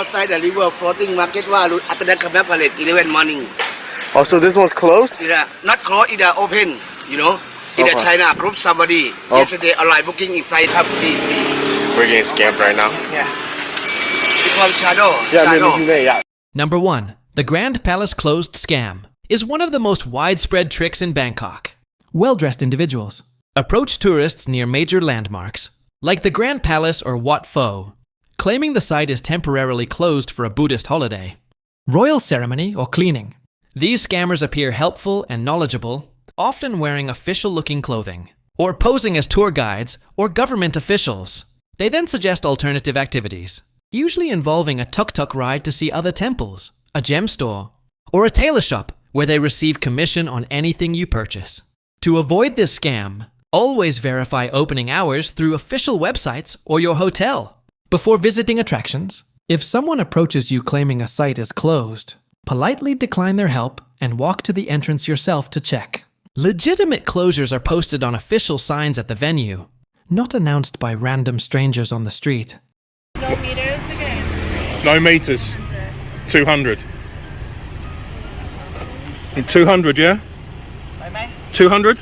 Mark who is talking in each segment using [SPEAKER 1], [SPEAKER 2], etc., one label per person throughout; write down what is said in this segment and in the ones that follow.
[SPEAKER 1] Outside the river floating market ว่า after that come back pallet 11 morning.
[SPEAKER 2] Oh, so this one's closed?
[SPEAKER 1] Either not closed, either open. You know, either
[SPEAKER 2] Okay.
[SPEAKER 1] China group somebody yesterday online booking inside have free.
[SPEAKER 2] We're getting scammed right now.
[SPEAKER 1] Yeah. It's called shadow.
[SPEAKER 2] Yeah,
[SPEAKER 1] shadow.
[SPEAKER 2] yeah.
[SPEAKER 3] Number 1. The Grand Palace Closed Scam is one of the most widespread tricks in Bangkok. Well-dressed individuals approach tourists near major landmarks, like the Grand Palace or Wat Pho, claiming the site is temporarily closed for a Buddhist holiday, royal ceremony, or cleaning. These scammers appear helpful and knowledgeable, often wearing official-looking clothing, or posing as tour guides or government officials. They then suggest alternative activities, usually involving a tuk-tuk ride to see other temples, a gem store, or a tailor shop where they receive commission on anything you purchase. To avoid this scam, always verify opening hours through official websites or your hotel before visiting attractions. If someone approaches you claiming a site is closed, politely decline their help and walk to the entrance yourself to check. Legitimate closures are posted on official signs at the venue, not announced by random strangers on the street.
[SPEAKER 4] No meters again.
[SPEAKER 5] No meters. 200. 200, yeah? 200?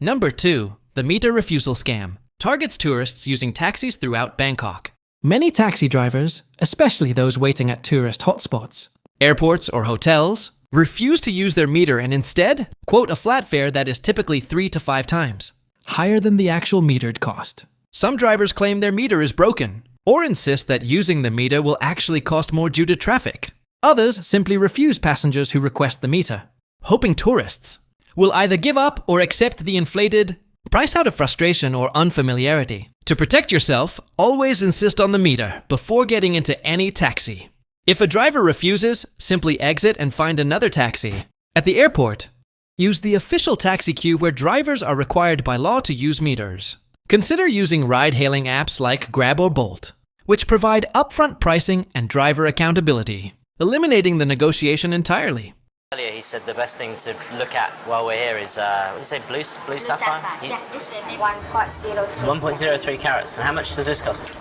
[SPEAKER 3] Number 2. The meter refusal scam targets tourists using taxis throughout Bangkok. Many taxi drivers, especially those waiting at tourist hotspots, airports, or hotels, refuse to use their meter and instead quote a flat fare that is typically 3 to 5 times higher than the actual metered cost. Some drivers claim their meter is broken or insist that using the meter will actually cost more due to traffic. Others simply refuse passengers who request the meter, hoping tourists will either give up or accept the inflated price out of frustration or unfamiliarity. To protect yourself, always insist on the meter before getting into any taxi. If a driver refuses, simply exit and find another taxi. At the airport, use the official taxi queue where drivers are required by law to use meters. Consider using ride-hailing apps like Grab or Bolt, which provide upfront pricing and driver accountability, eliminating the negotiation entirely.
[SPEAKER 6] Earlier he said the best thing to look at while we're here is, what do you say, blue sapphire?
[SPEAKER 7] Yeah, this one, 1.03.
[SPEAKER 6] 1.03 carats. And how much does this cost?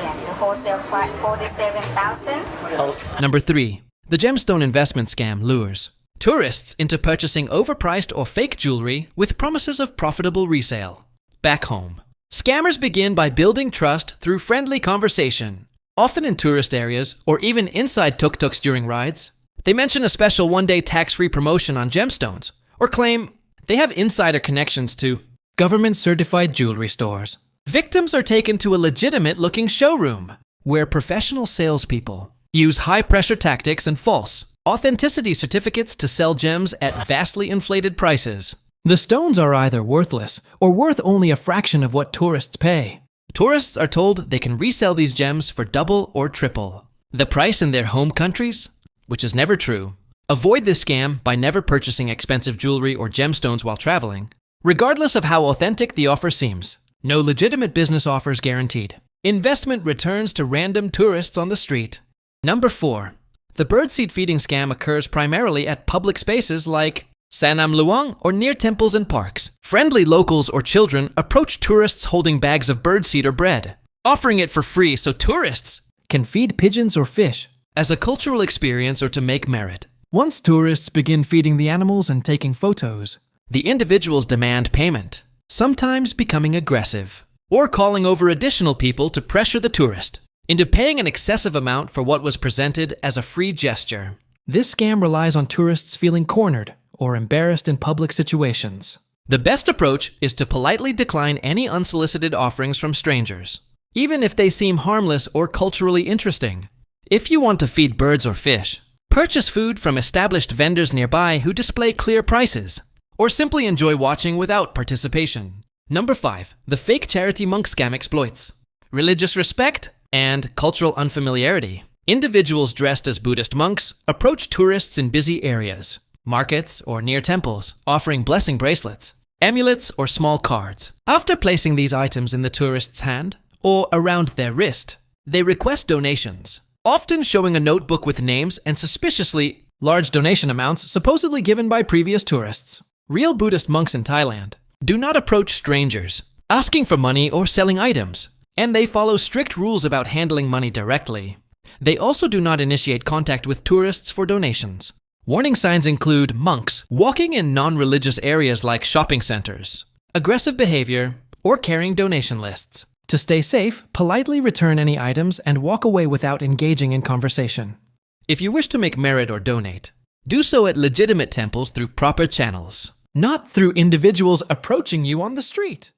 [SPEAKER 7] Yeah, the wholesale price 47,000.
[SPEAKER 3] Number 3. The gemstone investment scam lures tourists into purchasing overpriced or fake jewelry with promises of profitable resale. Back home, scammers begin by building trust through friendly conversation, often in tourist areas or even inside tuk-tuks during rides. They mention a special one-day tax-free promotion on gemstones or claim they have insider connections to government-certified jewelry stores. Victims are taken to a legitimate-looking showroom where professional salespeople use high-pressure tactics and false authenticity certificates to sell gems at vastly inflated prices. The stones are either worthless or worth only a fraction of what tourists pay. Tourists are told they can resell these gems for double or triple the price in their home countries, which is never true. Avoid this scam by never purchasing expensive jewelry or gemstones while traveling, regardless of how authentic the offer seems. No legitimate business offers guaranteed. Investment returns to random tourists on the street. Number 4. The birdseed feeding scam occurs primarily at public spaces like Sanam Luang or near temples and parks. Friendly locals or children approach tourists holding bags of birdseed or bread, offering it for free so tourists can feed pigeons or fish as a cultural experience or to make merit. Once tourists begin feeding the animals and taking photos, the individuals demand payment, sometimes becoming aggressive or calling over additional people to pressure the tourist into paying an excessive amount for what was presented as a free gesture. This scam relies on tourists feeling cornered or embarrassed in public situations. The best approach is to politely decline any unsolicited offerings from strangers, even if they seem harmless or culturally interesting. If you want to feed birds or fish, purchase food from established vendors nearby who display clear prices, or simply enjoy watching without participation. Number 5. The fake charity monk scam exploits religious respect and cultural unfamiliarity. Individuals dressed as Buddhist monks approach tourists in busy areas, markets, or near temples, offering blessing bracelets, amulets, or small cards. After placing these items in the tourist's hand or around their wrist, they request donations, often showing a notebook with names and suspiciously large donation amounts supposedly given by previous tourists. Real Buddhist monks in Thailand do not approach strangers, asking for money or selling items. And they follow strict rules about handling money directly. They also do not initiate contact with tourists for donations. Warning signs include monks walking in non-religious areas like shopping centers, aggressive behavior, or carrying donation lists. To stay safe, politely return any items and walk away without engaging in conversation. If you wish to make merit or donate, do so at legitimate temples through proper channels, not through individuals approaching you on the street.